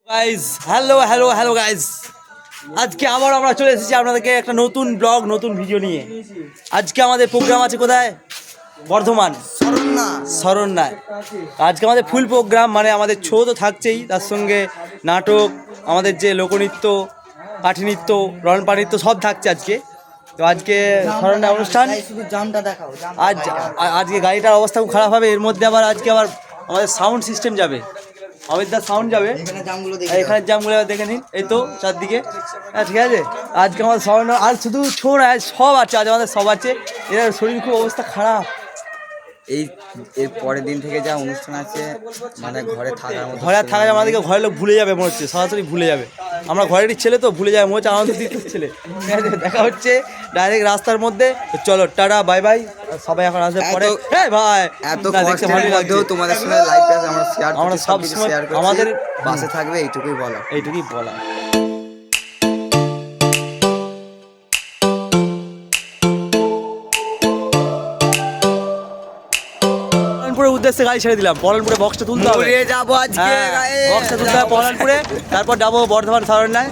Guys hello hello hello guys, আজকে আবার আমরা চলে এসেছি আপনাদেরকে একটা নতুন ব্লগ নতুন ভিডিও নিয়ে। আজকে আমাদের প্রোগ্রাম আছে কোথায়? বর্ধমান শরণায়। আজকে আমাদের ফুল প্রোগ্রাম, মানে আমাদের শো তো থাকছেই, তার সঙ্গে নাটক, আমাদের যে লোকনৃত্য, কাঠিনৃত্য, রণপা নৃত্য সব থাকছে আজকে। তো আজকে শরণায় অনুষ্ঠান। আজকে গাড়িটার অবস্থা খুব খারাপ হবে, এর মধ্যে আবার আজকে আবার আমাদের সাউন্ড সিস্টেম যাবে, অমিতদার সাউন্ড যাবে। এখানে জামগুলো দেখে নিন, এই তো চারদিকে। হ্যাঁ ঠিক আছে, আজকে আমাদের সব আর শুধু ছোট সব আছে, আজ আমাদের সব আছে। এর শরীর খুব অবস্থা খারাপ। এর পরের দিন থেকে যা অনুষ্ঠান আছে, মানে ঘরে থাকা আমাদেরকে ঘরের লোক ভুলে যাবে মনে হচ্ছে, সরাসরি ভুলে যাবে। আমরা ঘরেরই ছেলে তো ভুলে যাবে মনে হচ্ছে, আমাদের দ্বিতীয় ছেলে। ঠিক আছে, দেখা হচ্ছে ডাইরেক্ট রাস্তার মধ্যে। চলো টাটা বাই বাই, সবাই এখন আসবে পরে। হ্যাঁ ভাই, এত কষ্টের মধ্যেও তোমাদের সঙ্গে লাইভটা আমরা সব সময় আমাদের পাশে থাকবে, এইটুকুই বলা। পলানপুরের উদ্দেশ্যে গাড়ি ছেড়ে দিলাম। পলানপুরে বক্সটা তুলতে হবে, যাবো আজকে, বক্সটা তুলতে হবে পলানপুরে, তারপর যাবো বর্ধমান শরণায়।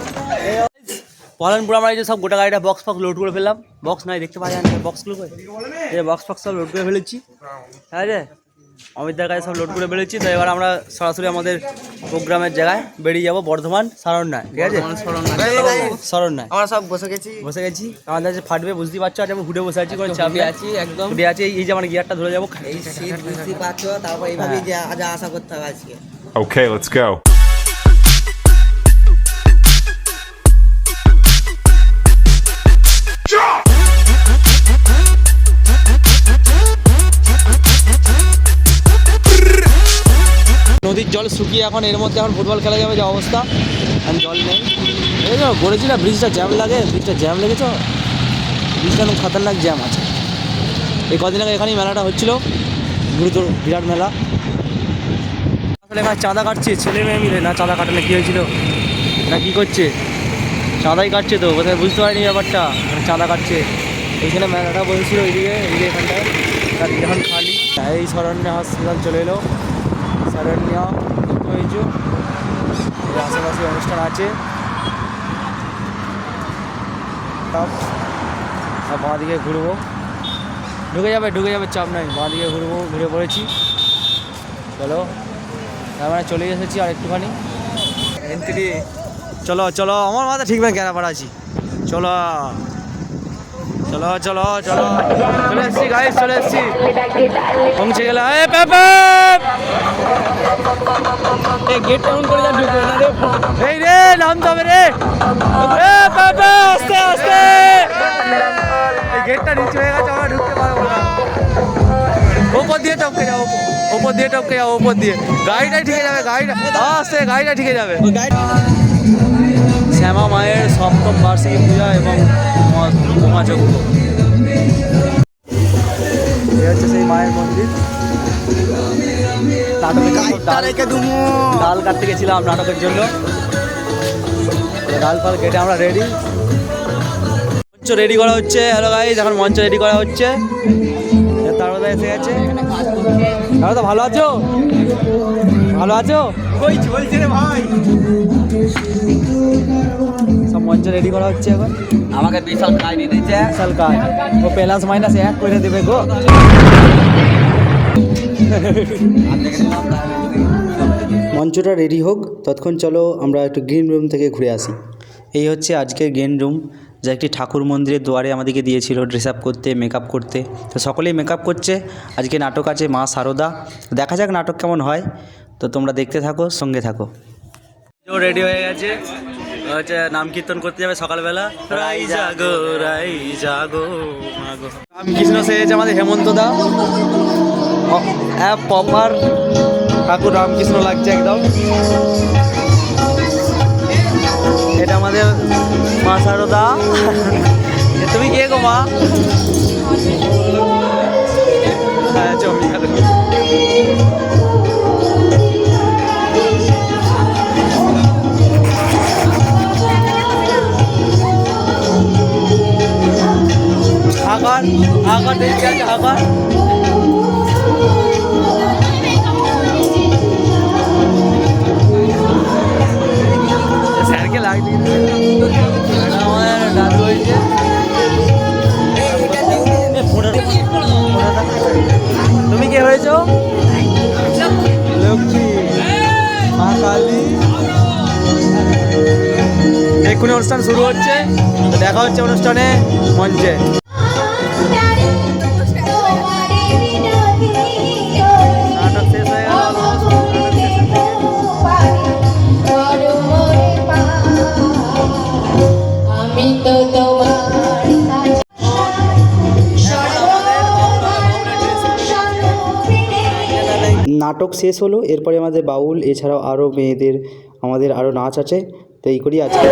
পলানপুর আমরা এই যে সব গোটা গাড়িটা বক্স ফক্স লোড করে ফেললাম। বক্স নাই দেখতে পাওয়া যায় না, বক্সগুলো এই বক্স ফক্স সব লোড করে ফেলেছি। ঠিক আছে, অমিতদার কাছে সব লোড করে ফেলেছি। তো এবার আমরা সরাসরি আমাদের প্রোগ্রামের জায়গায় বেরিয়ে যাবো, বর্ধমান শরণায়। ঠিক আছে, শরণায় আমরা সব বসে গেছি। আমাদের যে ফাটবে বুঝতেই পারছো, আর আমি ঘুরে বসে আছি, কোনো চাপে আছি একদম ঘুরে আছি। এই যে আমার গিয়ারটা ধরে যাবো, এই শীত বুঝতেই পারছো, তারপর এইভাবেই যে আশা করতে হবে আজকে। Okay, let's go. নদীর জল শুকিয়ে এখন এর মধ্যে এখন ফুটবল খেলা যাবে, যে অবস্থা। এখন জল নেই, এই তো বলেছি না ব্রিজটা জ্যাম লাগে, ব্রিজটা জ্যাম লেগেছ, ব্রিজটা একদম খতরনাক জ্যাম আছে। এই কদিন আগে এখানেই মেলাটা হচ্ছিল, গুরুতর বিরাট মেলা। আসলে এখানে চাঁদা কাটছে ছেলে মেয়ে মিলে, না চাঁদা কাটালে কী হয়েছিল না কী করছে, চাঁদাই কাটছে তো, কোথায় বুঝতে পারিনি ব্যাপারটা, চাঁদা কাটছে। এইখানে মেলাটা বলছিল এইদিকে, এই যে এখানটায়, তার এখন খালি। এই শরণ্য হসপিটাল চলে এলো, শরণ্য হয়েছ, আশেপাশে অনুষ্ঠান আছে। আর বাঁ দিকে ঘুরবো, ঢুকে যাবে চাপ নাই, বাঁ দিকে ঘুরবো, ঘুরে পড়েছি। চলো, তার মানে চলে এসেছি আর একটুখানি। চলো চলো, আমার মাথা ঠিক নয়, গ্যারাপাড়া আছি। চলো চলো চলো চলো, চলে এসছি গাইস, চলে এসছি, পৌঁছে গেলাম। গেটটা অন করে ঢুকবে না রে, এই রে নামতে হবে রে, আস্তে আস্তে। এই গেটটা নিচে হয়ে গেছে, আমরা ঢুকতে পারবো না। ওপর দিয়ে টপকে যাও, ওপর দিয়ে টপকে যাও, ওপর দিয়ে গাড়িটাই ঠিকে যাবে, গাড়িটা আস্তে, গাড়িটা ঠিকে যাবে। শ্যামা মায়ের সপ্তম বার্ষিকী পূজা এবং মহাযজ্ঞ, এই হচ্ছে সেই মায়ের মন্দির। ডাল কাটতে গেছিলাম নাটকের জন্য, ডাল ফাল কেটে আমরা রেডি, মঞ্চ রেডি করা হচ্ছে। হ্যালো গাইস, এখন মঞ্চ রেডি করা হচ্ছে। তারপরে এসে গেছে, তাহলে তো ভালো আছো, ভালো আছো? কই চলছে রে ভাই, সব মঞ্চ রেডি করা হচ্ছে এখন। আমাকে বিশাল কাজ দিয়ে দিয়েছে, বিশাল কাজ, ও প্লাস মাইনাস এক করে দেবে গো। মঞ্চটা রেডি হোক, ততক্ষণ চলো আমরা একটু গ্রিন রুম থেকে ঘুরে আসি। এই হচ্ছে আজকের গ্রিন রুম, যা একটি ঠাকুর মন্দিরের দুয়ারে আমাদেরকে দিয়েছিল ড্রেস আপ করতে, মেকআপ করতে। তো সকলেই মেকআপ করছে, আজকে নাটক আছে মা শারদা। দেখা যাক নাটক কেমন হয়, তো তোমরা দেখতে থাকো, সঙ্গে থাকো। রেডি হয়ে গেছে, হচ্ছে নাম কীর্তন করতে যাবে সকালবেলা। রাই জাগো মাগো। রামকৃষ্ণ সেজেছে আমাদের হেমন্ত দা, প্রপার ঠাকুর রামকৃষ্ণ লাগছে একদম। এটা আমাদের মা শারদা। তুমি কে গো মা? হ্যাঁ চমি গেল। আকার দেখতে আছে, আকার ডাক দিয়ে এটা আমাদের দাদু হয়েছে তুমি কে হয়েছো? লক্ষ্মী মা কালী। এক্ষুনি অনুষ্ঠান শুরু হচ্ছে, দেখা হচ্ছে অনুষ্ঠানে মঞ্চে। নাটক শেষ হয়ে গেল। আমি তো তোমার নাটক শেষ হলো, এরপরে আমাদের বাউল, এছাড়াও আরও মেয়েদের আমাদের আরও নাচ আছে। তো এই করি আজকে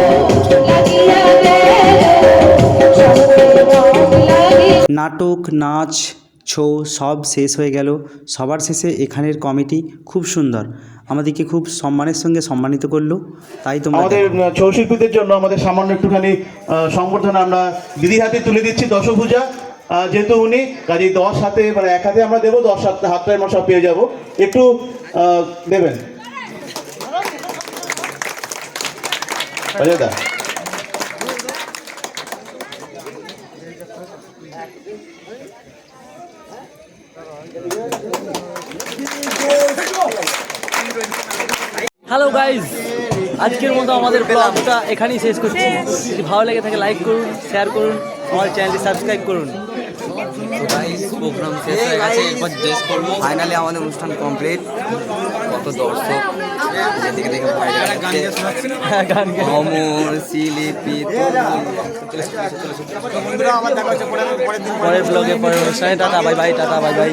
নাটক, নাচ, ছৌ সব শেষ হয়ে গেল। সবার শেষে এখানের কমিটি খুব সুন্দর আমাদেরকে খুব সম্মানের সঙ্গে সম্মানিত করলো। তাই তোমরা আমাদের ছৌ শিল্পীদের জন্য আমাদের সামান্য একটুখানি সংবর্ধনা আমরা দিদির হাতে তুলে দিচ্ছি। দশভূজা যেহেতু উনি কাজেই 10 হাতে মানে এক হাতে আমরা দেবো, 10 হাতটায় আমরা সব পেয়ে যাবো। একটু দেবেন অজয়দা। হ্যালো গাইজ, আজকের মতো আমাদের ব্লগটা এখানেই শেষ করছি। যদি ভালো লেগে থাকে লাইক করুন, শেয়ার করুন, আমার চ্যানেলটি সাবস্ক্রাইব করুন। প্রোগ্রাম শেষ হয়ে গেছে, এরপর ড্রেস করবো। ফাইনালি আমাদের অনুষ্ঠান কমপ্লিট। কত দর্শক যেদিকে দেখে ভয় লাগছে। অমর, শিলিপি, পরের ব্লগে পরের অনুষ্ঠানে tata bye bye, tata bye bye.